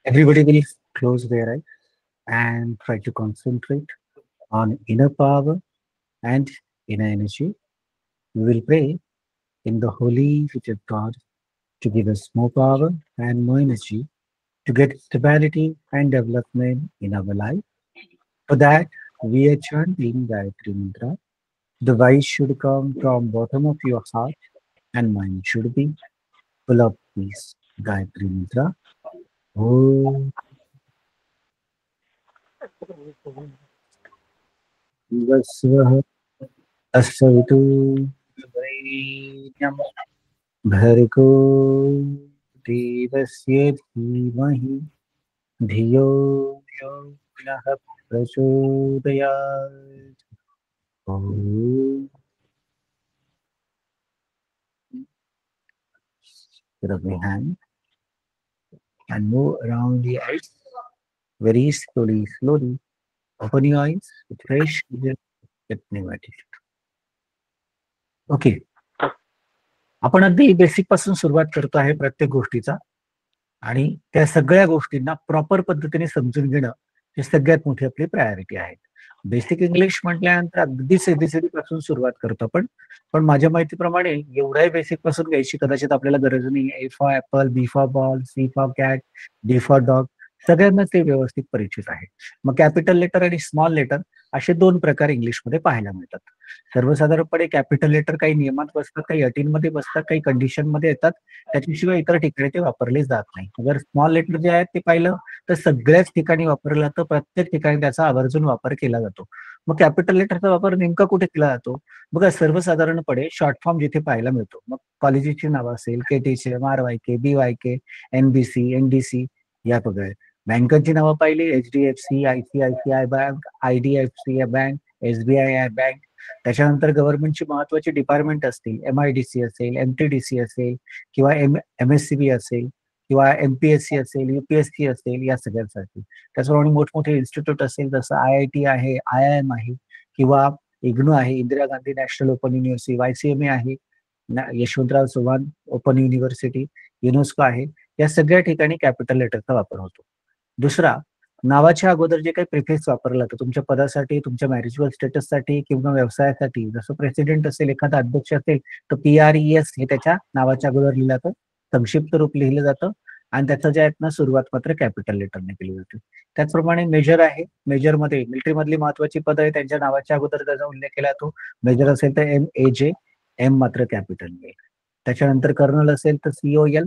Everybody will close their eyes and try to concentrate on inner power and inner energy. We will pray in the holy feet of God to give us more power and more energy to get stability and development in our life. For that, we are chanting Gayatri Mantra. The voice should come from bottom of your heart and mind should be full of peace. Gayatri Mantra. Om Vasvah Assavitu Varenyam Bhargo Devasya Dhimahi धियो यो नः प्रचोदयात्. Om. Put up your hand and move around the eyes very slowly, slowly. Open your eyes with fresh vision, with new attitude. Okay, आपण अगदी basic पासून सुरुवात करतो आहे प्रत्येक गोष्टीचा आणि त्या सगळ्या गोष्टींना प्रॉपर पद्धतीने समजून घेणं ही सगळ्यात मोठी आपली प्रायोरिटी आहे. बेसिक इंग्लिश म्हटल्यानंतर अगदी एबीसीडी पासून सुरुवात करतो आपण. पण माझ्या माहितीप्रमाणे एवढ्याही बेसिक पासून घ्यायची कदाचित आपल्याला गरज नाही. A for apple, B for ball, C for cat, D for dog, सगळ्यांनाच ते व्यवस्थित परिचित आहे. मग कॅपिटल लेटर आणि स्मॉल लेटर असे दोन प्रकार इंग्लिशमध्ये पाहायला मिळतात. सर्वसाधारणपणे कॅपिटल लेटर काही नियमात बसतात, काही अटींमध्ये बसतात, काही कंडिशनमध्ये येतात. त्याच्याशिवाय इतर ठिकाणी ते वापरले जात नाही. जर स्मॉल लेटर जे आहेत ते पाहिलं तर सगळ्याच ठिकाणी वापरलं जातं. प्रत्येक ठिकाणी त्याचा आवर्जून वापर केला जातो. मग कॅपिटल लेटरचा वापर नेमका कुठे केला जातो? बघा, सर्वसाधारणपणे शॉर्ट फॉर्म जिथे पाहायला मिळतो, मग कॉलेजची नावं असेल, केटीचे, आरवायके, बीवायके, एनबीसी, एनडीसी, या बघा. बँकांची नावं पाहिली, HDFC, ICICI bank, IDFC bank, SBI bank. त्याच्यानंतर गव्हर्नमेंटची महत्वाची डिपार्टमेंट असतील, एमआयडीसी असेल, एमटीडीसी असेल किंवा एमएससीबी असेल किंवा एमपीएससी असेल, युपीएससी असेल, या सगळ्यांसाठी. त्याचप्रमाणे मोठमोठे इन्स्टिट्यूट असेल, जसं आयआयटी आहे, आयआयएम आहे किंवा इग्नू आहे, Indira Gandhi national open university, YCMA आहे, Yashwantrao Chavan open university, UNESCO आहे. या सगळ्या ठिकाणी कॅपिटल लेटरचा वापर होतो. दुसरा, नावाच्या अगोदर जे काही प्रिफिक्स वापरलं जातं तुमच्या पदासाठी, तुमच्या मॅरिजुअल स्टेटससाठी किंवा व्यवसायासाठी, जसं प्रेसिडेंट असेल, एखादा अध्यक्ष असेल, तर PRES हे त्याच्या नावाच्या अगोदर लिहिलं जातं, संक्षिप्त रूप लिहिलं जातं आणि त्याचं जे आहेत ना सुरुवात मात्र कॅपिटल लेटरने केली जाते. त्याचप्रमाणे मेजर आहे, मेजरमध्ये मिलिटरी मधली महत्वाची पद आहे, त्यांच्या नावाच्या अगोदर त्याचा उल्लेख केला जातो. मेजर असेल तर MAJ, एम मात्र कॅपिटल येईल. त्याच्यानंतर कर्नल असेल तर COL,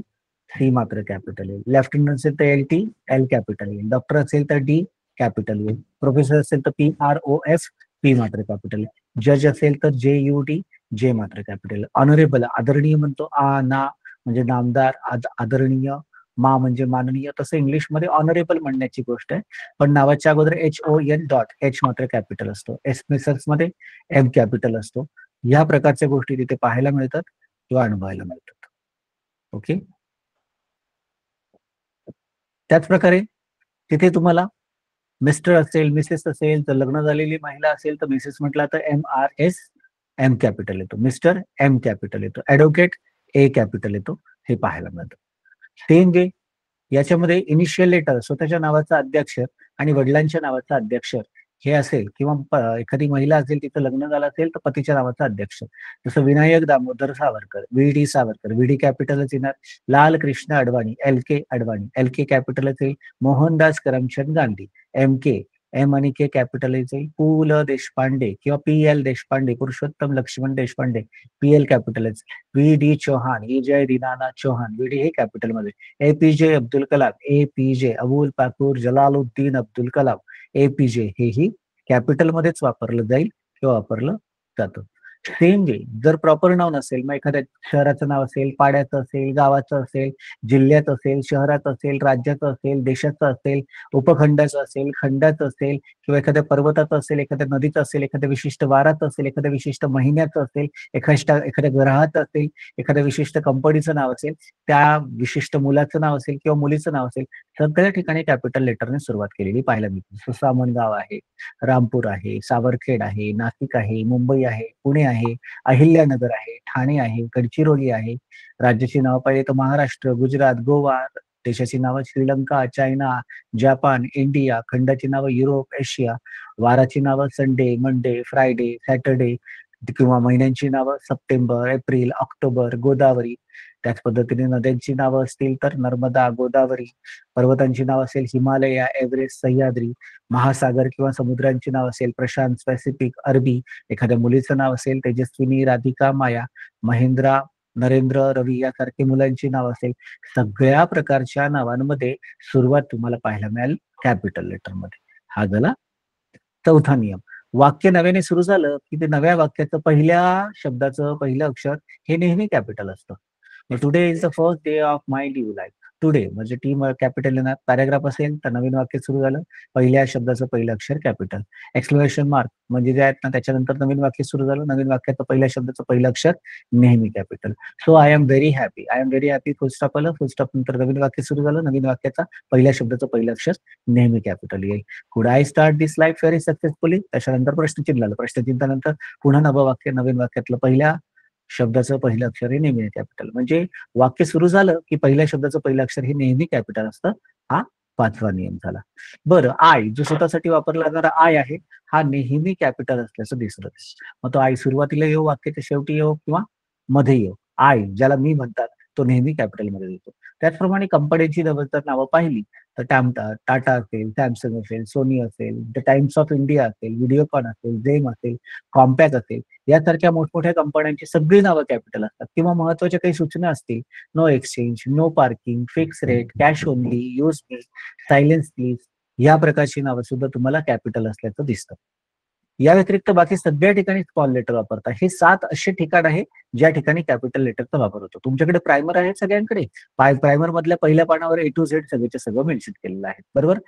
सी मात्र कॅपिटल येईल. लेफ्टनंट असेल तर LT, एल कॅपिटल येईल. डॉक्टर असेल तर D कॅपिटल येईल. प्रोफेसर असेल तर PROF, पी मात्र कॅपिटल येईल. जज असेल तर JUD, जे मात्र कॅपिटल. ऑनरेबल, आदरणीय म्हणतो, ना म्हणजे नामदार, आदरणीय, मा म्हणजे माननीय. तसं इंग्लिशमध्ये ऑनरेबल म्हणण्याची गोष्ट आहे, पण नावाच्या अगोदर HON डॉट, H मात्र कॅपिटल असतो. एसमेसर्स मध्ये M कॅपिटल असतो. या प्रकारच्या गोष्टी तिथे पाहायला मिळतात किंवा अनुभवायला मिळतात. ओके, त्याच प्रकारे तिथे तुम्हाला मिस्टर असेल, मिसेस असेल, तर लग्न झालेली महिला असेल तर मिसेस म्हटला तर MRS, M कॅपिटल येतो. मिस्टर, M कॅपिटल येतो. ऍडव्होकेट, A कॅपिटल येतो. हे पाहायला मिळतं. सेम वे याच्यामध्ये इनिशियल लेटर, स्वतःच्या नावाचा अध्यक्षर आणि वडिलांच्या नावाचा अध्यक्षर हे असेल किंवा एखादी महिला असेल, तिचं लग्न झालं असेल तर पतीच्या नावाचा अध्यक्षर. जसं विनायक दामोदर सावरकर, VD सावरकर, VD कॅपिटलच येणार. लाल कृष्ण अडवाणी, LK अडवाणी, LK कॅपिटलच येईल. मोहनदास करमचंद गांधी, MK, M आणि K कॅपिटल येईल. पु ल देशपांडे किंवा PL देशपांडे, पुरुषोत्तम लक्ष्मण देशपांडे, PL कॅपिटलच. VD चौहान, विजय दीनानाथ चौहान, VD हे कॅपिटल मध्ये. APJ Abdul Kalam, APJ Abul Pakir Jainulabdeen Abdul Kalam, APJ हेही कॅपिटल मध्येच वापरलं जाईल किंवा वापरलं जातं. सेम वे जर प्रॉपर नाव नसेल, मग एखाद्या शहराचं नाव असेल, पाड्याचं असेल, गावाचं असेल, जिल्ह्यात असेल, शहरात असेल, राज्याचं असेल, देशाचं असेल, उपखंडाचं असेल, खंडाचं असेल किंवा एखाद्या पर्वताचं असेल, एखाद्या नदीचं असेल, एखाद्या विशिष्ट वाराचं असेल, एखाद्या विशिष्ट महिन्याचं असेल, एखाद्या ग्रहाचं असेल, एखाद्या विशिष्ट कंपनीचं नाव असेल, त्या विशिष्ट मुलाचं नाव असेल किंवा मुलीचं नाव असेल, सगळ्या ठिकाणी कॅपिटल लेटरने सुरुवात केलेली पाहायला मिळते. सुसामनगाव आहे, रामपूर आहे, सावरखेड आहे, नाशिक आहे, मुंबई आहे, पुणे आहे, अहिल्यानगर आहे, ठाणे आहे, गडचिरोली आहे. राज्याची नावं पाहिजे तर महाराष्ट्र, गुजरात, गोवा, देशाची नावं श्रीलंका, चायना, जपान, इंडिया, खंडाची नावं युरोप, एशिया, वाराची नावं संडे, मंडे, फ्रायडे, सॅटर्डे किंवा महिन्यांची नावं सप्टेंबर, एप्रिल, ऑक्टोबर, गोदावरी. त्याच पद्धतीने नद्यांची नावं असतील तर नर्मदा, गोदावरी. पर्वतांची नाव असेल हिमालया, एव्हरेस्ट, सह्याद्री. महासागर किंवा समुद्रांची नाव असेल प्रशांत, पॅसिफिक, अरबी. एखाद्या मुलीचं नाव असेल तेजस्विनी, राधिका, माया. महेंद्रा, नरेंद्र, रवी यासारखी मुलांची नाव असेल. सगळ्या प्रकारच्या नावांमध्ये सुरुवात तुम्हाला पाहायला मिळेल कॅपिटल लेटरमध्ये. हा झाला चौथा नियम. वाक्य नव्याने सुरू झालं की ते नव्या वाक्याचं पहिल्या शब्दाचं पहिलं अक्षर हे नेहमी कॅपिटल असतं. Today is the first day of my new life. Today म्हणजे टी कॅपिटल येणार. पॅराग्राफ असेल तर नवीन वाक्य सुरू झालं, पहिल्या शब्दाचं पहिलं अक्षर कॅपिटल. एक्सक्लेमेशन मार्क म्हणजे जे आहेत ना त्याच्यानंतर नवीन वाक्य सुरू झालं, नवीन वाक्याचं पहिल्या शब्दाचं पहिलं अक्षर नेहमी capital. So I am very happy. I am very happy full stop आलं, फुल स्टॉप नंतर नवीन वाक्य सुरू झालं, नवीन वाक्याचा पहिल्या शब्दाचं पहिलं अक्षर नेहमी कॅपिटल येईल. Could I start this life very successfully. त्याच्यानंतर प्रश्नचिन्ह आलं, प्रश्नचिन्हानंतर पुन्हा नवं वाक्य, नवीन वाक्यातलं पहिल्या शब्दाचं पहिलं अक्षर हे नेहमी कॅपिटल. म्हणजे वाक्य सुरू झालं की पहिल्या शब्दाचं पहिलं अक्षर हे नेहमी कॅपिटल असतं. हा पाचवा नियम झाला. बरं, आय जो स्वतःसाठी वापरला जाणारा आय आहे हा नेहमी कॅपिटल असल्याचं दिसलं. मग तो आय सुरुवातीला येऊ, वाक्याच्या शेवटी येऊ किंवा मध्ये येऊ, आय ज्याला मी म्हणतात तो नेहमी कॅपिटलमध्ये येतो. त्याचप्रमाणे कंपन्यांची जर नावं पाहिली तर टाटा असेल, सॅमसंग असेल, सोनी असेल, द टाइम्स ऑफ इंडिया असेल, व्हिडिओकॉन असेल, जेम असेल, कॉम्पॅक असेल, यासारख्या मोठमोठ्या कंपन्यांची सगळी नावं कॅपिटल असतात. किंवा महत्वाच्या काही सूचना असतील, no exchange, no parking, fix rate, cash only, use me, silence please, या प्रकारची नावं सुद्धा तुम्हाला कॅपिटल असल्याचं दिसतं. या व्यतिरिक्त बाकी सगळ्या ठिकाणी स्मॉल लेटर वापरतात. हे 7 असे ठिकाण आहे ज्या ठिकाणी कॅपिटल लेटरचा वापर होतो. तुमच्याकडे प्रायमर आहे सगळ्यांकडे. प्रायमर मधल्या पहिल्या पानावर ए टू झेड सगळ्याच्या सगळं मेन्शन केलेलं आहे, बरोबर.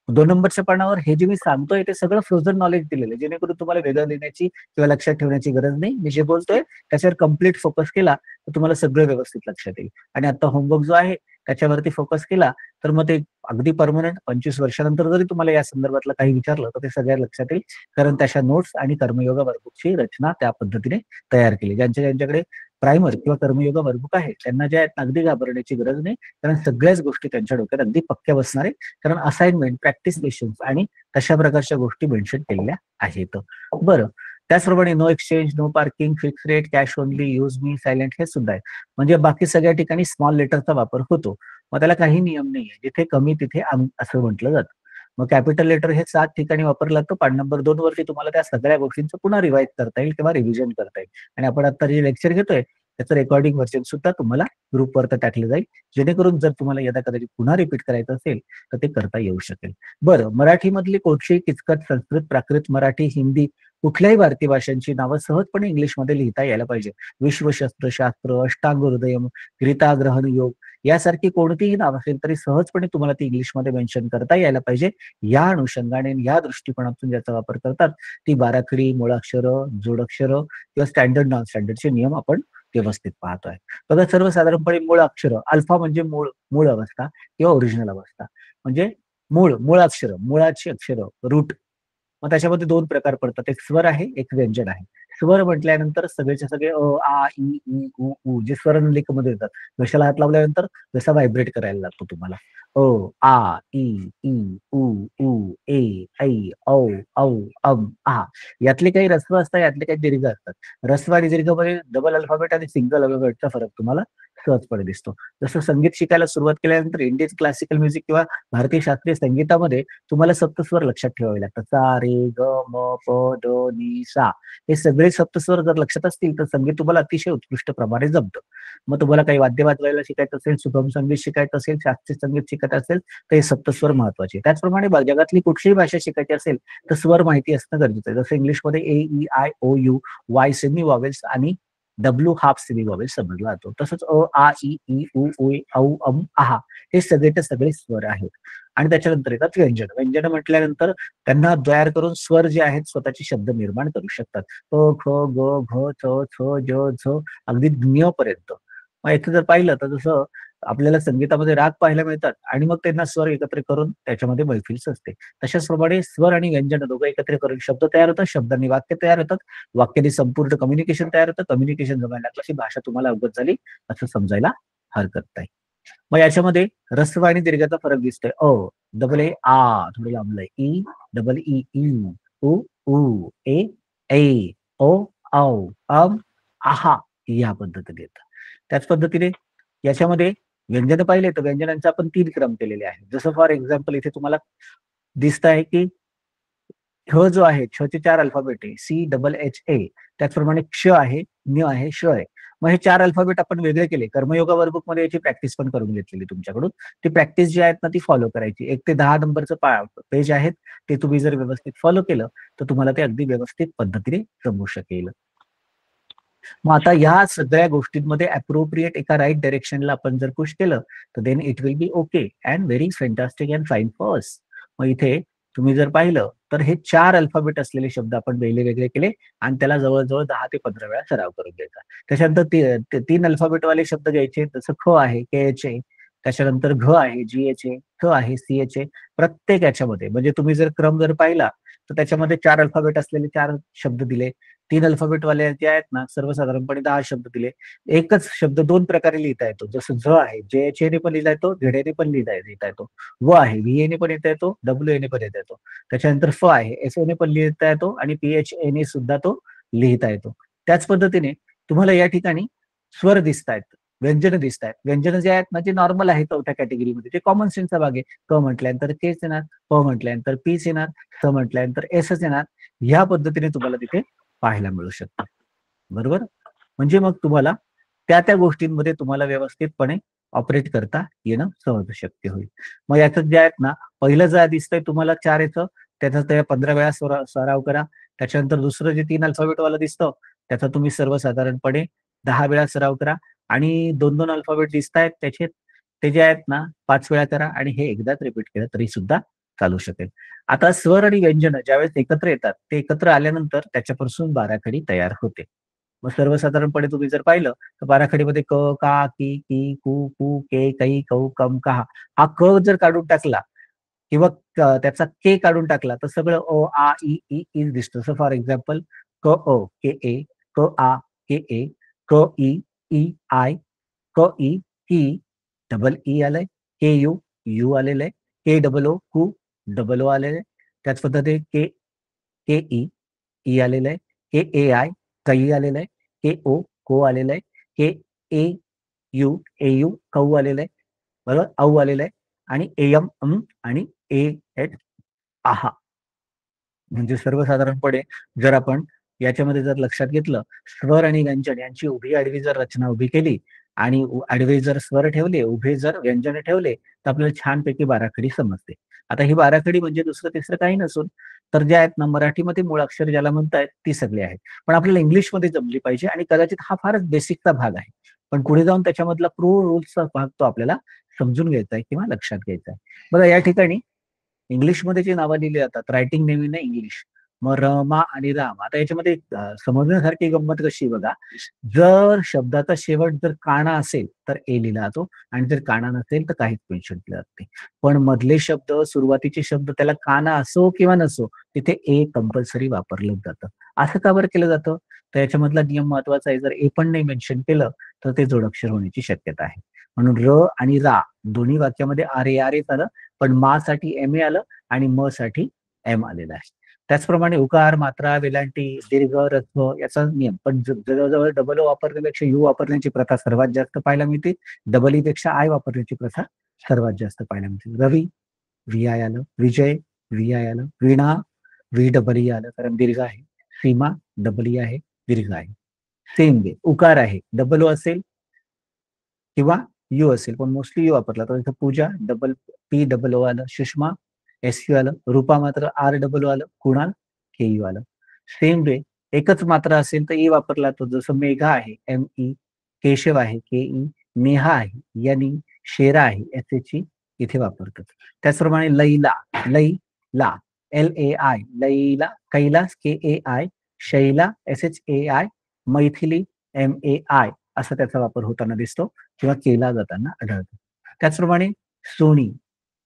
2 नंबरच्या पानावर हे जे मी सांगतोय ते सगळं फ्रोझन नॉलेज दिलेलं आहे, जेणेकरून तुम्हाला वेगळं लिहिण्याची किंवा लक्षात ठेवण्याची गरज नाही. मी जे बोलतोय त्याच्यावर कम्प्लीट फोकस केला तर तुम्हाला सगळं व्यवस्थित लक्षात येईल. आणि आता होमवर्क जो आहे त्याच्यावरती फोकस केला तर मग ते अगदी परमनंट 25 वर्षानंतर जरी तुम्हाला या संदर्भातलं काही विचारलं तर ते सगळ्या लक्षात येईल. कारण त्याच्या नोट्स आणि कर्मयोगा वर्कबुकची रचना त्या पद्धतीने तयार केली. ज्यांच्याकडे प्रायमर किंवा कर्मयोगा वर्कबुक आहे त्यांना ज्या आहेत अगदी घाबरण्याची गरज नाही, कारण सगळ्याच गोष्टी त्यांच्या डोक्यात अगदी पक्क्या बसणार आहे. कारण असाइनमेंट, प्रॅक्टिस क्वेश्चन्स आणि तशा प्रकारच्या गोष्टी मेन्शन केलेल्या आहेत. बरं, त्याचप्रमाणे no exchange, no parking, fix rate, cash only, use me, silent हे सुद्धा आहे. म्हणजे बाकी सगळ्या ठिकाणी स्मॉल लेटरचा वापर होतो. मग त्याला काही नियम नाहीये, जिथे कमी तिथे असं म्हटलं जातं. मग कॅपिटल लेटर हे 7 ठिकाणी वापरलं जातं. पान नंबर 2 वरती तुम्हाला त्या सगळ्या गोष्टींचं पुन्हा रिवाइज करता येईल किंवा रिव्हिजन करता येईल. आणि आपण आता जे लेक्चर घेतोय त्याचं रेकॉर्डिंग व्हर्जन सुद्धा तुम्हाला ग्रुपवर टाकलं जाईल, जेणेकरून जर तुम्हाला यदा कदाचित पुन्हा रिपीट करायचं असेल तर ते करता येऊ शकेल. बरं, मराठीमधली कोणतीही किचकट, संस्कृत, प्राकृत, मराठी, हिंदी कुठल्याही भारतीय भाषांची नावं सहजपणे इंग्लिशमध्ये लिहिता यायला पाहिजे. विश्वशस्त्र शास्त्र, अष्टांग हृदयम, गीता ग्रहण योग यासारखी कोणतीही नाव असेल तरी सहजपणे तुम्हाला ती इंग्लिशमध्ये मेन्शन करता यायला पाहिजे. या अनुषंगाने या दृष्टिकोनातून ज्याचा वापर करतात ती बाराखडी, मुळाक्षरं, जोडाक्षरं किंवा स्टँडर्ड नॉन स्टँडर्डचे नियम आपण व्यवस्थित पाहतोय. बघा, सर्वसाधारणपणे मूळ अक्षर अल्फा म्हणजे मूळ मूळ अवस्था किंवा ओरिजिनल अवस्था, म्हणजे मूळाक्षर, मुळाची अक्षरं, रूट. मग त्याच्यामध्ये 2 प्रकार पडतात, एक स्वर आहे, एक व्यंजन आहे. स्वर म्हटल्यानंतर सगळेच्या सगळे अ, आ, इ, ई, उ, ऊ जे स्वर मध्ये येतात. घशाला हात लावल्यानंतर जसा व्हायब्रेट करायला लागतो तुम्हाला. अ, आ, इ, ई, उ, ऊ, ए, ऐ, औ, औ, आ. यातले काही ऱ्हस्व असतात, यातले काही दीर्घ असतात. ऱ्हस्व आणि दीर्घमध्ये डबल अल्फाबेट आणि सिंगल अल्फाबेटचा फरक तुम्हाला सहजपणे दिसतो. जसं संगीत शिकायला सुरुवात केल्यानंतर इंडियन क्लासिकल म्युझिक किंवा भारतीय शास्त्रीय संगीतामध्ये तुम्हाला सप्तस्वर लक्षात ठेवावे लागतात. सा, रे, ग, म, प, द, नि, सा. हे सगळे सप्तस्वर जर लक्षात असतील तर संगीत तुम्हाला अतिशय उत्कृष्ट प्रमाणे जमतं. मग तुम्हाला काही वाद्य वाजवायला शिकायचं असेल, सुगम संगीत शिकायचं असेल, शास्त्रीय संगीत शिकायचं असेल तर हे सप्तस्वर महत्वाचे. त्याचप्रमाणे जगातली कुठलीही भाषा शिकायची असेल तर स्वर माहिती असणं गरजेचं आहे. जसं इंग्लिशमध्ये A, E, I, O, U, Y semi vowels आणि डब्ल्यू हाफ सेमी वॉवेल्स समजला जातो. तसंच अ, आ, इ, ई, उ, औ, आहा हे सगळेच्या सगळे स्वर आहेत. आणि त्याच्यानंतर येतात व्यंजन. व्यंजन म्हटल्यानंतर त्यांना तयार करून स्वर जे आहेत स्वतःचे शब्द निर्माण करू शकतात. क, ख, ग, घ, च, छ, ज, झ अगदी ज्ञ पर्यंत. मग इथे जर पाहिलं तर जसं आपल्याला संगीतामध्ये राग पाहायला मिळतात आणि मग त्यांना स्वर एकत्र करून त्याच्यामध्ये मैफिल सजते. तशाच प्रमाणे स्वर आणि व्यंजन दोघं एकत्र करून शब्द तयार होतात, शब्दांनी वाक्य तयार होतात, वाक्याने संपूर्ण कम्युनिकेशन तयार होतं, कम्युनिकेशन जमायला लागलं की भाषा तुम्हाला अवगत झाली असं समजायला हरकत नाही. मग याच्यामध्ये ऱ्हस्व आणि दीर्घाचा फरक दिसतोय. डबल ए आ थोडं लांबलंय. ई डबल ई ई उ ऊ ए ए ओ औ आहा या पद्धतीने येतं. त्याच पद्धतीने याच्यामध्ये व्यंजन पाहिले तर व्यंजनांचा आपण 3 क्रम केलेले आहेत. जसं फॉर एक्झाम्पल इथे तुम्हाला दिसत आहे की ठ जो आहे, चे 4 अल्फाबेट आहे. C double H A. त्याचप्रमाणे क्ष आहे, ञ आहे, श आहे. मग हे 4 अल्फाबेट आपण वेगळे केले. कर्मयोगा वर्कबुकमध्ये याची प्रॅक्टिस पण करून घेतलेली तुमच्याकडून. ती प्रॅक्टिस जी आहेत ना ती फॉलो करायची. 1 ते 10 नंबरचं पेज आहेत. ते तुम्ही जर व्यवस्थित फॉलो केलं, तर तुम्हाला ते अगदी व्यवस्थित पद्धतीने जमू शकेल. मग आता ह्या सगळ्या गोष्टींमध्ये अप्रोप्रिएट एका राईट डायरेक्शनला आपण जर पुश केलं, तर then it will be okay and very fantastic and fine for us. मग इथे तुम्ही जर पाहिलं, तर हे 4 अल्फाबेट असलेले शब्द आपण वेगळे केले आणि त्याला जवळ-जवळ 10 ते 15 वेळा सराव करून घ्यायचा. त्याच्यानंतर 3 अल्फाबेटवाले शब्द घ्यायचे. जसं ख आहे, KH आहे. त्याच्यानंतर घ आहे, GH आहे. थ आहे, CH आहे. प्रत्येक याच्यामध्ये म्हणजे तुम्ही जर क्रम जर पाहिला, तर त्याच्यामध्ये 4 अल्फाबेट असलेले 4 शब्द दिले. 3 अल्फाबेटवाले जे आहेत ना, सर्वसाधारणपणे 10 शब्द दिले. एकच शब्द 2 प्रकारे लिहिता येतो. जसं झ आहे, JH ने पण लिहिता येतो, झेड पण लिहिता येतो. व आहे, VA ने पण लिहिता येतो, WA ने पण लिहिता येतो. त्याच्यानंतर फ आहे, SO ने पण लिहिता येतो आणि PHA ने सुद्धा तो लिहिता येतो. त्याच पद्धतीने तुम्हाला या ठिकाणी स्वर दिसतायत, व्यंजन दिसतायत. व्यंजन जे आहेत ना, ते नॉर्मल आहेत चौथ्या कॅटेगरीमध्ये. ते कॉमन सेन्सचा भाग आहे. क म्हटल्यानंतर केच येणार, प म्हटल्यानंतर पीच येणार, स म्हटल्यानंतर एसच येणार. ह्या पद्धतीने तुम्हाला तिथे पाहायला मिळू शकतं. बरोबर? म्हणजे मग तुम्हाला त्या गोष्टींमध्ये तुम्हाला व्यवस्थितपणे ऑपरेट करता येणं सहज शक्य होईल. मग याच्यात जे आहेत ना, पहिलं जे दिसतंय तुम्हाला 4 येतं, त्याचा त्या 15 वेळा सराव करा. त्याच्यानंतर दुसरं जे 3 अल्फाबेटवालं दिसतं, त्याचा तुम्ही सर्वसाधारणपणे 10 वेळा सराव करा आणि 2-2 अल्फाबेट दिसतायत त्याचे ते जे आहेत ना 5 वेळा करा आणि हे एकदाच रिपीट केलं तरी सुद्धा चालू शकेल. आता स्वर आणि व्यंजन ज्यावेळेस एकत्र येतात, ते एकत्र आल्यानंतर त्याच्यापासून बाराखडी तयार होते. मग सर्वसाधारणपणे तुम्ही जर पाहिलं, तर बाराखडीमध्ये क, का, की, कू, के, कै, कौ, कम, कहा. हा क जर काढून टाकला किंवा त्याचा के काढून टाकला, तर सगळं आ, ई दिसतं. So for example K A, K A, E, I, की, डबल ई आलंय, यू आलेलं आहे, डबल ओ आलेलं आहे. त्याच पद्धतीने के ई आलेलं आहे, AI कई आलेलं आहे, को आलेलं आहे, ए यू कौ आलेलं आहे, बरोबर? औ आलेलं आहे आणि आणि एच आहा. म्हणजे सर्वसाधारणपणे जर आपण याच्यामध्ये जर लक्षात घेतलं, स्वर आणि व्यंजन यांची उभी आडवी जर रचना उभी केली आणि आडवे जर स्वर ठेवले, उभे जर व्यंजन ठेवले, तर आपल्याला छानपैकी बाराखडी समजते. आता ही बाराखडी म्हणजे दुसरं तिसरं काही नसून, तर जे आहेत ना मराठीमध्ये मुळाक्षर ज्याला म्हणतायत ती सगळी आहेत. पण आपल्याला इंग्लिशमध्ये जमली पाहिजे आणि कदाचित हा फारच बेसिकचा भाग आहे. पण पुढे जाऊन त्याच्यामधला प्रो रूल्सचा भाग तो आपल्याला समजून घ्यायचा आहे किंवा लक्षात घ्यायचा आहे. बघा या ठिकाणी इंग्लिशमध्ये जी नावं लिहिली जातात, रायटिंग नेहमी ना इंग्लिश. मग रमा आणि राम. आता याच्यामध्ये समजण्यासारखी गंमत कशी बघा, जर शब्दाचा शेवट जर काना असेल, तर ए लिहिला जातो आणि जर काना नसेल, तर काहीच मेन्शन केलं जात नाही. पण मधले शब्द, सुरुवातीचे शब्द त्याला काना असो किंवा नसो, तिथे ए कंपल्सरी वापरलं जातं. असं का बरं केलं जातं? तर याच्यामधला नियम महत्वाचा आहे. जर ए पण नाही मेन्शन केलं, तर ते जोडाक्षर होण्याची शक्यता आहे. म्हणून र आणि रा दोन्ही वाक्यामध्ये आर ए आलं, पण मा साठी MA आलं आणि म साठी एम आलेलं आहे. त्याचप्रमाणे उकार, मात्रा, वेलांटी, दीर्घ, ऱ्हस्व याचा नियम. पण जवळजवळ डबल ओ वापरण्यापेक्षा यू वापरण्याची प्रथा सर्वात जास्त पाहायला मिळते. डबल ई पेक्षा आय वापरण्याची प्रथा सर्वात जास्त पाहायला मिळते. रवी, VI आलं. विजय, VI आलं. वीणा, VEE आलं कारण दीर्घ आहे. सीमा, डबल ई आहे, दीर्घ आहे. सेम वे उकार आहे, डबल ओ असेल किंवा यू असेल, पण मोस्टली यू वापरला तर इथं पूजा POO आलं, सुषमा SU आलं, रूपा मात्र ROO आलं, कुणाल KU आलं. सेम वे एकच मात्रा असेल तर ई वापरला तो जसं मेघा आहे ME, केशव आहे KE, नेहा आहे NE, शेरा आहे SHE इथे वापरतात. त्याचप्रमाणे लैला, ला LAI, Laila, Kailas KAI, Shaila SHAI, Maithili MAI असा त्याचा वापर होताना दिसतो किंवा केला जाताना आढळतो. त्याचप्रमाणे सोनी,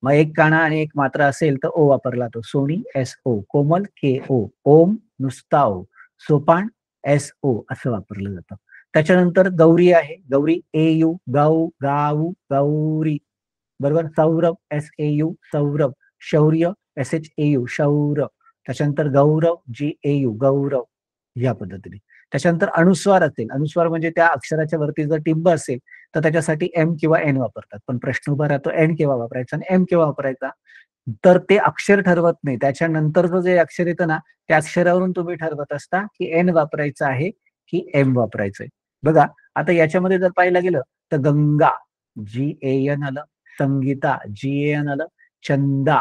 मग एक काना आणि एक मात्रा असेल तर ओ वापरला जातो. सोनी SO, कोमल KO, ओम नुसता ओ, सोपान SO असं वापरलं जातं. त्याच्यानंतर गौरी आहे, गौरी AU, गौरी, बरोबर. सौरभ SAU, सौरभ. शौर्य SHAU, शौर्य. त्याच्यानंतर गौरव GAU, गौरव. या पद्धतीने. त्याच्यानंतर अनुस्वार असेल, अनुस्वार म्हणजे त्या अक्षराच्या वरती जर टिंब असेल तर त्याच्यासाठी M किंवा N वापरतात. पण प्रश्न उभा राहतो N केव्हा वापरायचा आणि M केव्हा वापरायचा. तर ते अक्षर ठरवत नाही, त्याच्यानंतरचं जे अक्षर येतं ना त्या अक्षरावरून तुम्ही ठरवत असता की N वापरायचं आहे की M वापरायचंय. बघा आता याच्यामध्ये जर पाहिलं गेलं तर गंगा GAN आलं, संगीता GAN आलं, चंदा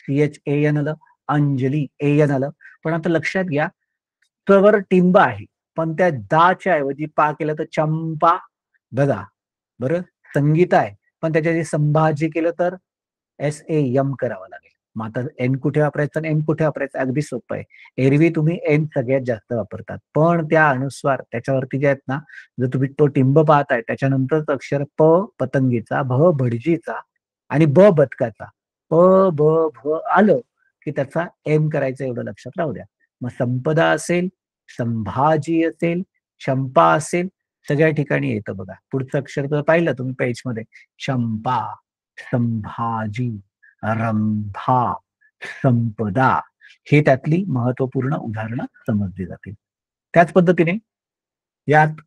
CHAN आलं, अंजली AN आलं. पण आता लक्षात घ्या वर टिंब आहे पण त्या दाच्या ऐवजी पा केलं तर चंपा. बघा बरं. संगीता आहे पण त्याच्या संभाजी केलं तर SAM करावं लागेल. मग आता N कुठे वापरायचं आणि M कुठे वापरायचं अगदी सोपं आहे. एरवी तुम्ही N सगळ्यात जास्त वापरतात पण त्या अनुस्वार त्याच्यावरती जे आहेत ना जर तुम्ही तो टिंब पाहताय त्याच्यानंतरच अक्षर प पतंगीचा, भ भडजीचा आणि ब बदकाचा, प ब भ आलं की त्याचा M करायचं एवढं लक्षात राहू द्या. मग संपदा असेल, संभाजी असेल, चंपा असेल सगळ्या ठिकाणी येतं बघा. पुढचं अक्षर जर पाहिलं तुम्ही पेजमध्ये चंपा, संभाजी, रंभा, संपदा हे त्यातली महत्वपूर्ण उदाहरणं समजली जातील. त्याच पद्धतीने यात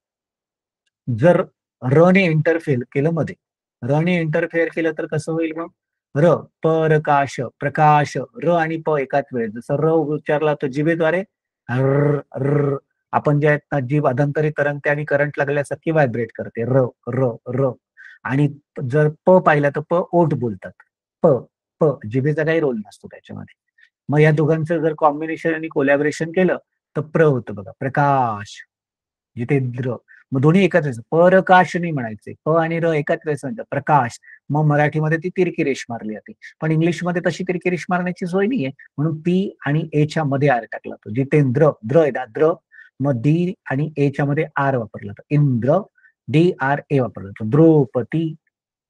जर र ने इंटरफेअर केलं मध्ये, र ने इंटरफेअर केलं तर कसं होईल मग र प्रकाश, प्रकाश र आणि प एकाच वेळेस जसं र उच्चारला तर जिभेद्वारे आपण जे आहेत ना जीभ अधंतरी तरंगते आणि करंट लागल्यासारखी व्हायब्रेट करते र र र. आणि जर प पाहिलं तर प ओठ बोलतात. प प जिभेचा काही रोल नसतो त्याच्यामध्ये. मग या दोघांचं जर कॉम्बिनेशन आणि कोलॅबरेशन केलं तर प्र होतं बघा प्रकाश. जितेंद्र. मग दोन्ही एकाच वेळेस प्रकाश नाही म्हणायचे, प आणि र एकाच वेळेस म्हणतात प्रकाश. मग मराठीमध्ये ती तिरकी रेष मारली जाते पण इंग्लिशमध्ये तशी तिरकी रेष मारण्याची सोय नाहीये म्हणून पी आणि एच्या मध्ये आर टाकला तो. जितेंद्र द्र आहे ना द्र, मग डी आणि एच्या मध्ये आर वापरला तर इंद्र, DRA वापरला जातो. द्रौपदी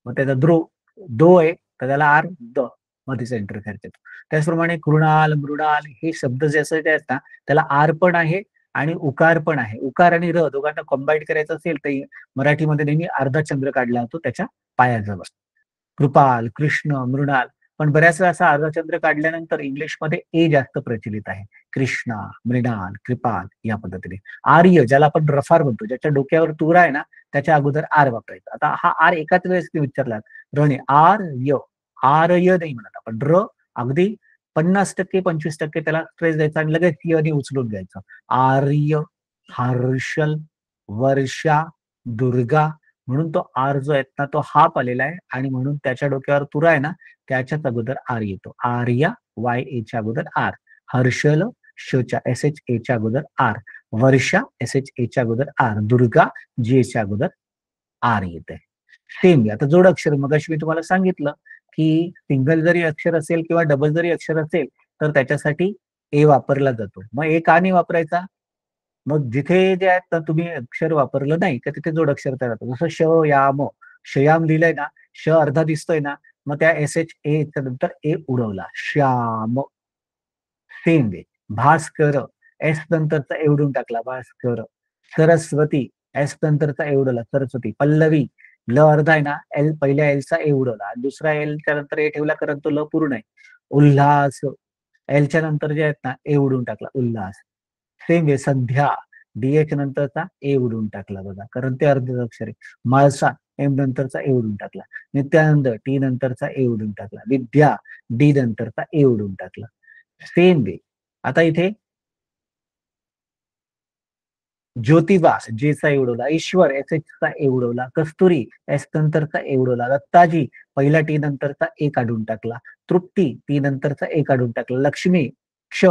मग त्याचा दो आहे तर त्याला आर द मध्ये सेंटर करते. त्याचप्रमाणे कृणाल, मृणाल हे शब्द जे असतात ना त्याला आर पण आहे आणि उकार पण आहे. उकार आणि र दोघांना कॉम्बाईन करायचं असेल तर मराठीमध्ये नेहमी अर्धा चंद्र काढला जातो त्याच्या पायाजवळ. कृपाल, कृष्ण, मृणाल. पण बऱ्याच वेळा असा अर्धचंद्र काढल्यानंतर इंग्लिशमध्ये ए जास्त प्रचलित आहे. कृष्णा, मृणाल, कृपाल या पद्धतीने. आर्य ज्याला आपण रफार म्हणतो, ज्याच्या डोक्यावर तुरा आहे ना त्याच्या अगोदर आर वापरायचा. आता हा आर एकाच वेळेस विचारला रणे आर्य, आर्य नाही म्हणत आपण र अगदी 50% 25% त्याला स्ट्रेस द्यायचा आणि लगेच यने उचलून घ्यायचं. आर्य, हर्षल, वर्षा, दुर्गा म्हणून तो आर जो आहे ना तो हाप आलेला आहे आणि म्हणून त्याच्या डोक्यावर तुरा आहे ना त्याच्याच अगोदर आर येतो. आर्या YA अगोदर आर, हर्षल शच्या SHA अगोदर आर, वर्षा SHA अगोदर आर, दुर्गा GA अगोदर आर येते. सेम आता जोड अक्षर मगाशी मी तुम्हाला सांगितलं की सिंगल जरी अक्षर असेल किंवा डबल जरी अक्षर असेल तर त्याच्यासाठी ए वापरला जातो. मग ए का नाही वापरायचा. मग जिथे जे आहेत ना तुम्ही अक्षर वापरलं नाही तर तिथे जोड अक्षर तयार होतं. जसं शयाम, शयाम लिहिलंय ना श अर्धा दिसतोय ना मग त्या SHA नंतर ए उडवला Shyam. Same way Bhaskar S नंतरचा एवढून टाकला भास्कर. सरस्वती एस नंतरचा एवढवला सरस्वती. पल्लवी ल अर्धा आहे ना एल पहिल्या एलचा ए उडवला दुसरा एलच्या नंतर ए ठेवला कारण तो ल पूर्ण आहे. उल्हास एलच्या नंतर जे आहेत ना ए उडून टाकला उल्हास. सेम वे संध्या DH नंतरचा ए उडून टाकला बघा कारण ते अर्ध अक्षर आहे. माळसा एम नंतरचा ए उडून टाकला. नित्यानंद टी नंतरचा ए उडून टाकला. विद्या डी नंतरचा ए उडून टाकला. सेम वे आता इथे ज्योतिबा जेचा एवढवला, ईश्वर SHचा एवढवला, कस्तुरी एस नंतरचा एवढवला, दत्ताजी पहिला टी नंतरचा ए काढून टाकला, तृप्ती टी नंतरचा ए काढून टाकला, लक्ष्मी क्ष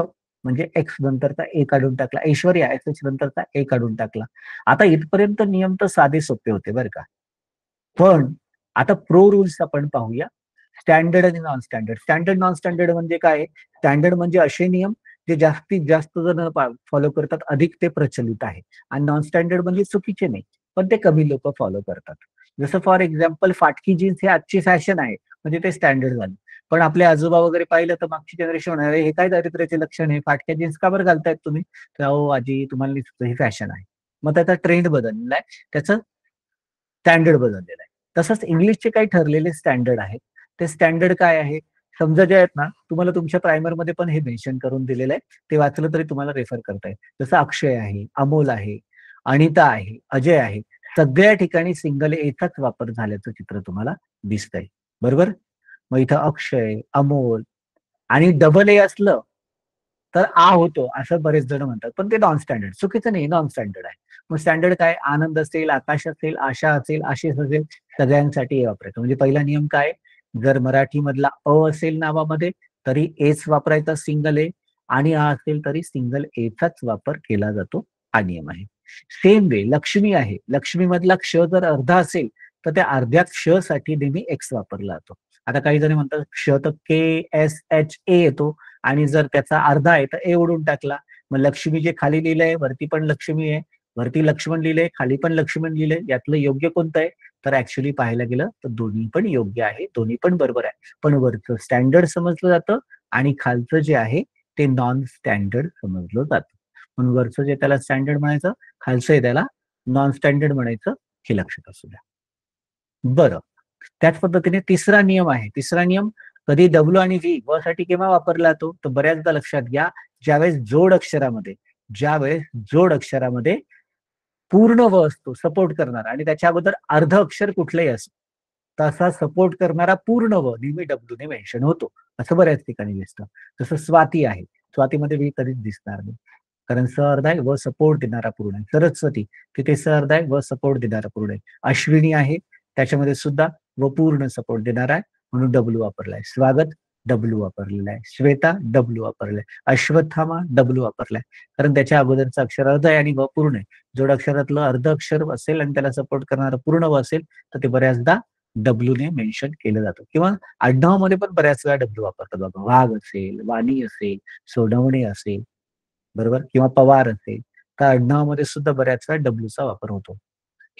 म्हणजे एक्स नंतरचा ए काढून टाकला, ऐश्वर्या SH नंतरचा ए काढून टाकला. आता इथपर्यंत नियम तर साधे सोपे होते बरं का. पण आता प्रो रूल्स आपण पाहूया. स्टँडर्ड आणि non standard. Standard non standard म्हणजे काय. स्टँडर्ड म्हणजे असे नियम जे जास्तीत जास्त जण फॉलो करतात अधिक ते प्रचलित आहे आणि नॉन स्टँडर्ड म्हणजे चुकीचे नाही पण ते कमी लोक फॉलो करतात. जसं फॉर एक्झाम्पल फाटकी जीन्स हे आजची फॅशन आहे म्हणजे ते स्टँडर्ड झालं. पण आपले आजोबा वगैरे पाहिलं तर मागची जनरेशन होणार हे काय दारिद्र्याचे लक्षण आहे फाटक्या जीन्स का बरं घालतायत तुम्ही तर अहो आजी तुम्हाला ही फॅशन आहे. मग त्याचा ट्रेंड बदललेला आहे, त्याचं स्टँडर्ड बदललेलं आहे. तसंच इंग्लिशचे काही ठरलेले स्टँडर्ड आहेत. ते स्टँडर्ड काय आहे? समजा जे आहेत ना, तुम्हाला तुमच्या प्रायमरमध्ये पण हे मेन्शन करून दिलेलं आहे. ते वाचलं तरी तुम्हाला रेफर करता येईल. जसं अक्षय आहे, अमोल आहे, अनिता आहे, अजय आहे. सगळ्या ठिकाणी सिंगल एचाच वापर झाल्याचं चित्र तुम्हाला दिसतंय. बरोबर? मग इथं अक्षय, अमोल आणि डबल ए असलं तर आ होतो असं बरेच जण म्हणतात. पण ते नॉन स्टँडर्ड. चुकीचं नाही, नॉन स्टँडर्ड आहे. मग स्टँडर्ड काय? आनंद असेल, आकाश असेल, आशा असेल, आशिष असेल, सगळ्यांसाठी ए वापरायचं. म्हणजे पहिला नियम काय? जर मराठीमधला अ असेल नावामध्ये तरी एच वापरायचा सिंगल ए आणि आ असेल तरी सिंगल एचाच वापर केला जातो. हा नियम आहे. सेम वे लक्ष्मी आहे. लक्ष्मीमधला क्ष जर अर्धा असेल तर त्या अर्ध्या क्ष साठी नेहमी एक्स वापरला जातो. आता काही जण म्हणतात क्ष तर KSHA येतो आणि जर त्याचा अर्धा आहे तर ए ओढून टाकला. मग लक्ष्मी जे खाली लिहिलंय वरती पण लक्ष्मी आहे, वरती लक्ष्मण लिहिलंय, खाली पण लक्ष्मण लिहिलंय. यातलं योग्य कोणतं आहे? तर ऍक्च्युली पाहायला गेलं तर दोन्ही पण योग्य आहे, दोन्ही पण बरोबर आहे. पण वरचं स्टँडर्ड समजलं जातं आणि खालचं जे आहे ते नॉन स्टँडर्ड समजलं जातं. म्हणून वरचं जे त्याला स्टँडर्ड म्हणायचं, खालचं आहे त्याला नॉन स्टँडर्ड म्हणायचं, हे लक्षात असू द्या. बरं. त्याच पद्धतीने तिसरा नियम आहे. तिसरा नियम कधी डब्ल्यू आणि व्ही व साठी केव्हा वापरला जातो? तर बऱ्याचदा लक्षात घ्या, ज्यावेळेस जोड अक्षरामध्ये पूर्ण व असतो सपोर्ट करणारा आणि त्याच्या अगोदर अर्ध अक्षर कुठलंही असतं. तसा सपोर्ट करणारा पूर्ण व नेहमी डब्ल्यूने मेन्शन होतो. असं बऱ्याच ठिकाणी दिसतं. जसं स्वाती आहे. स्वातीमध्ये व्ही कधीच दिसणार नाही. कारण स अर्धा आहे व सपोर्ट देणारा पूर्ण आहे. सरस्वती तिथे स अर्धा आहे व सपोर्ट देणारा पूर्ण आहे. अश्विनी आहे त्याच्यामध्ये सुद्धा व पूर्ण सपोर्ट देणारा आहे म्हणून डब्ल्यू वापरलाय. स्वागत डब्ल्यू वापरलेला आहे. श्वेता डब्ल्यू वापरलाय. अश्वत्थामा डब्ल्यू वापरलाय. कारण त्याच्या अगोदरचं अक्षर अर्ध आहे आणि व पूर्ण आहे. जोडाक्षरातलं अर्ध अक्षर असेल आणि त्याला सपोर्ट करणारं पूर्ण व असेल तर ते बऱ्याचदा डब्ल्यूने मेन्शन केलं जातं किंवा आडनावामध्ये पण बऱ्याच वेळा डब्ल्यू वापरतात बघा. वाघ असेल, वाणी असेल, सोनवणे असेल, बरोबर किंवा पवार असेल तर आडनावामध्ये सुद्धा बऱ्याच वेळा डब्ल्यूचा वापर होतो.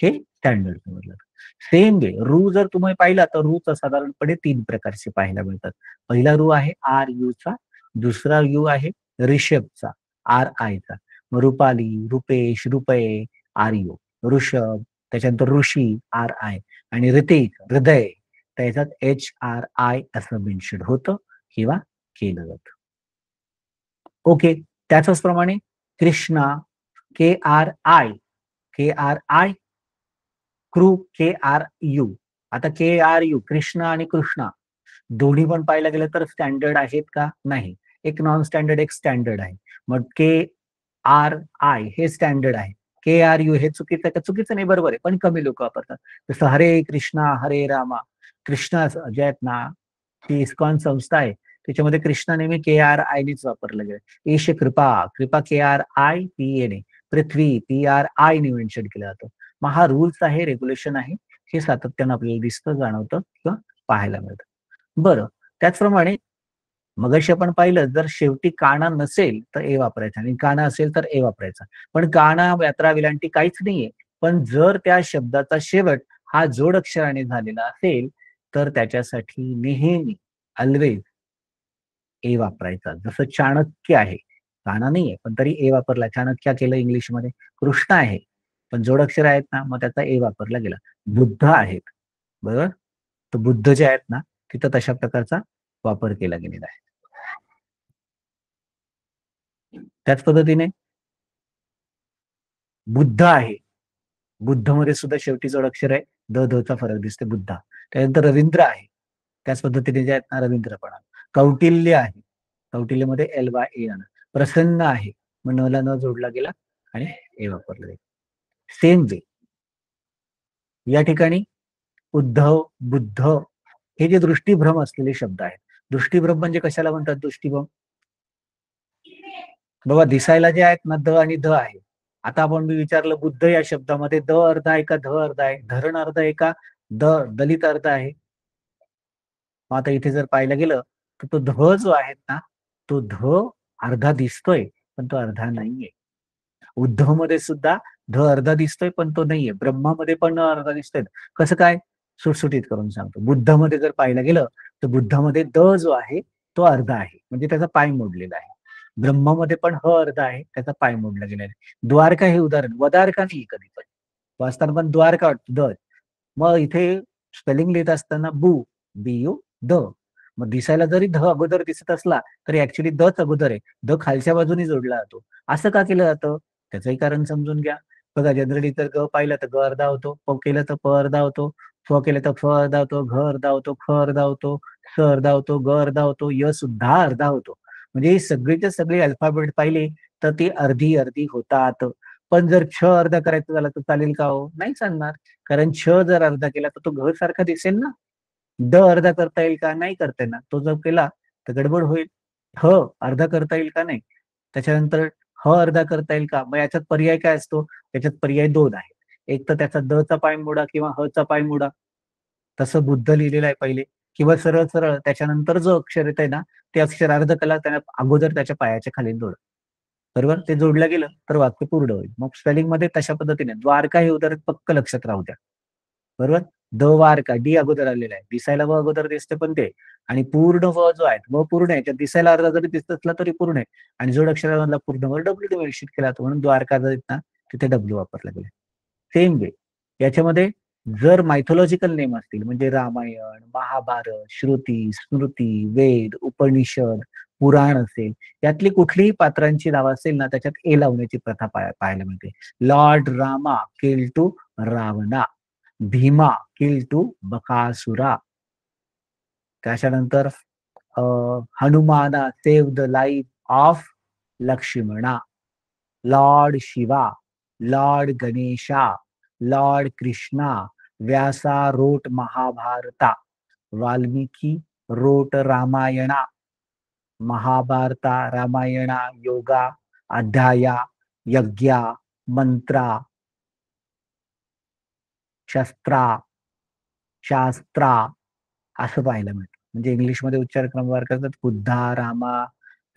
हे स्टँडर्ड समजलं. सेम वे रू जर तुम्ही पाहिला तर रूचा साधारणपणे 3 प्रकारचे पाहायला मिळतात. पहिला रू आहे आर यूचा, दुसरा यू आहे रिषभचा, आर आयचा. मग रुपाली, रुपेश, रुपये, आर यू. ऋषभ, त्याच्यानंतर ऋषी, आर आय आणि ऋतिक, हृदय त्याच्यात HRI असं मेन्शन होतं किंवा केलं जातं. ओके. त्याच्याच प्रमाणे कृष्णा, KRI, KRI, KRU. आता KRU कृष्णा आणि कृष्णा दोन्ही पण पाहायला गेलं तर स्टँडर्ड आहेत का? नाही. एक नॉन स्टँडर्ड, एक स्टँडर्ड आहे. मग KRI हे स्टँडर्ड आहे. KRU हे चुकीचं आहे का? चुकीचं नाही, बरोबर आहे. पण कमी लोक वापरतात. जसं हरे कृष्णा, हरे रामा. कृष्णा जे आहेत ना, ती इस्कॉन संस्था आहे. त्याच्यामध्ये कृष्णा नेहमी KRI नेच वापरलं गेलं. ईश कृपा, कृपा KRIPA ने. पृथ्वी PRI ने मेन्शन केलं जातं. मग हा रूल्स आहे, रेग्युलेशन आहे. हे सातत्यानं आपल्याला दिसतं, जाणवतं किंवा पाहायला मिळतं. बरं. त्याचप्रमाणे मगाशी आपण पाहिलं जर शेवटी काना नसेल तर ए वापरायचा आणि काना असेल तर ए वापरायचा. पण काना, यात्रा, विलांटी काहीच नाहीये. पण जर त्या शब्दाचा शेवट हा जोड अक्षराने झालेला असेल तर त्याच्यासाठी नेहमी ऑल्वेज ए वापरायचा. जसं चाणक्य आहे. काना नाहीये पण तरी ए वापरला. चाणक्य केलं इंग्लिशमध्ये. कृष्ण आहे. पण जोडाक्षर आहेत ना मग त्याचा ए वापरला गेला. बुद्ध आहेत. बरोबर? तर बुद्ध जे आहेत ना तिथं तशा प्रकारचा वापर केला गेलेला आहे. त्याच पद्धतीने बुद्ध आहे. बुद्धमध्ये सुद्धा शेवटी जोडाक्षर आहे. ध चा फरक दिसते बुद्धा. त्यानंतर रवींद्र आहे. त्याच पद्धतीने जे आहेत ना रवींद्र पण आहे. कौटिल्य आहे. कौटिल्यमध्ये LYA येणार. प्रसन्न आहे. मग न ला न जोडला गेला आणि ए वापरलं गेलं. सेम वे या ठिकाणी उद्धव, बुद्ध हे जे दृष्टीभ्रम असलेले शब्द आहेत. दृष्टीभ्रम म्हणजे कशाला म्हणतात दृष्टीभ्रम? बाबा दिसायला जे आहेत ना द आणि ध आहे. आता आपण मी विचारलं बुद्ध या शब्दामध्ये द अर्ध आहे का ध अर्ध आहे? धरण अर्ध आहे का दलित अर्ध आहे? मग आता इथे जर पाहायला गेलं तर तो ध जो आहे ना तो ध अर्धा दिसतोय पण तो अर्धा नाहीये. उद्धव मध्ये सुद्धा ध अर्धा दिसतोय पण तो नाहीये. ब्रह्मामध्ये पण अर्धा दिसतोय. कसं काय? सुटसुटीत करून सांगतो. बुद्धामध्ये जर पाहायला गेलं तर बुद्धामध्ये द जो आहे तो अर्धा आहे म्हणजे त्याचा पाय मोडलेला आहे. ब्रह्ममध्ये पण ह अर्धा आहे, त्याचा पाय मोडला गेलेला आहे. द्वारका हे उदाहरण, वदारका नाही कधी पण वाचताना पण द्वारका वाटतं द. मग इथे स्पेलिंग लिहित असताना BU द. मग दिसायला जरी ध अगोदर दिसत असला तरी ऍक्च्युली दच अगोदर आहे. द खालच्या बाजूने जोडला जातो. असं का केलं जातं त्याचंही कारण समजून घ्या. बघा जनरली तर ग पाहिलं तर ग अर्धा होतो, प केलं तर प अर्धा होतो, फ केलं तर फ अर्धा होतो, घ अर्धा होतो, ख अर्धा होतो, स अर्धा होतो, ग अर्धा होतो, य सुद्धा अर्धा होतो. म्हणजे ही सगळीच्या सगळी अल्फाबेट पाहिली तर ती अर्धी अर्धी होतात. पण जर छ अर्धा करायचं झालं तर चालेल का हो? नाही चालणार. कारण छ जर अर्धा केला तर तो घ सारखा दिसेल ना. ड अर्धा करता येईल का? नाही करता येणार. तो जर केला तर गडबड होईल. ह अर्धा करता येईल का? नाही. त्याच्यानंतर ह अर्धा करता येईल का? मग याच्यात पर्याय काय असतो? त्याच्यात पर्याय दोन आहेत. एक तर त्याचा द चा पाय मोडा किंवा ह चा पाय मोडा. तसं बुद्ध लिहिलेलं आहे पहिले. किंवा सरळ सरळ त्याच्यानंतर जो अक्षर येत आहे ना, ते अक्षर अर्ध कला त्याला अगोदर त्याच्या पायाच्या खाली जोड. बरोबर? ते जोडलं गेलं तर वाक्य पूर्ण होईल. मग स्पेलिंग मध्ये तशा पद्धतीने द्वारका हे उदाहरण पक्क लक्षात राहू द्या. बरोबर? द वारका डी अगोदर आलेला आहे. दिसायला व अगोदर दिसते पण ते. आणि पूर्ण व जो आहे व पूर्ण आहे. दिसायला अर्धा जरी दिसत असला तरी पूर्ण आहे. आणि जोड अक्षरामधला पूर्ण व डब्ल्यू निश्चित केला जातो म्हणून द्वारका जर ना तिथे डब्ल्यू वापरला गेला. सेम वे याच्यामध्ये जर मायथोलॉजिकल नेम असतील म्हणजे रामायण, महाभारत, श्रुती, स्मृती, वेद, उपनिषद, पुराण असेल, यातली कुठलीही पात्रांची नावं असेल ना त्याच्यात ए लावण्याची प्रथा पाहायला मिळते. Lord Rama kill to Ravana, Bhima kill to Bakasura. त्याच्यानंतर Hanumana save the life of Lakshmana. Lord Shiva, Lord Ganesha, Lord Krishna, Vyasa wrote Mahabharata, Valmiki wrote Ramayana, Mahabharata, Ramayana, yoga, adhyaya, yajna, mantra, shastra, shastra असं पाहायला मिळतं. म्हणजे इंग्लिशमध्ये उच्चार क्रमवार करतात बुद्धा, रामा,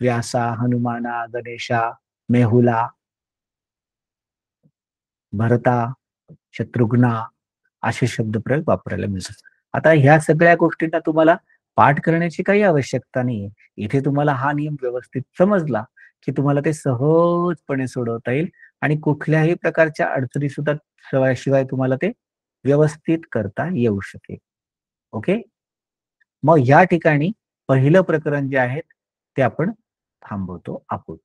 व्यासा, हनुमाना, गणेशा, मेहुला, भरता, शत्रुघ्ना असे शब्दप्रयोग वापरायला मिळतात. आता ह्या सगळ्या गोष्टींना तुम्हाला पाठ करण्याची काही आवश्यकता नाहीये. इथे तुम्हाला हा नियम व्यवस्थित समजला की तुम्हाला ते सहजपणे सोडवता येईल आणि कुठल्याही प्रकारच्या अडचणी सुद्धा शिवाय तुम्हाला ते व्यवस्थित करता येऊ शकेल. ओके. मग या ठिकाणी पहिलं प्रकरण जे आहे ते आपण थांबवतो आहोत.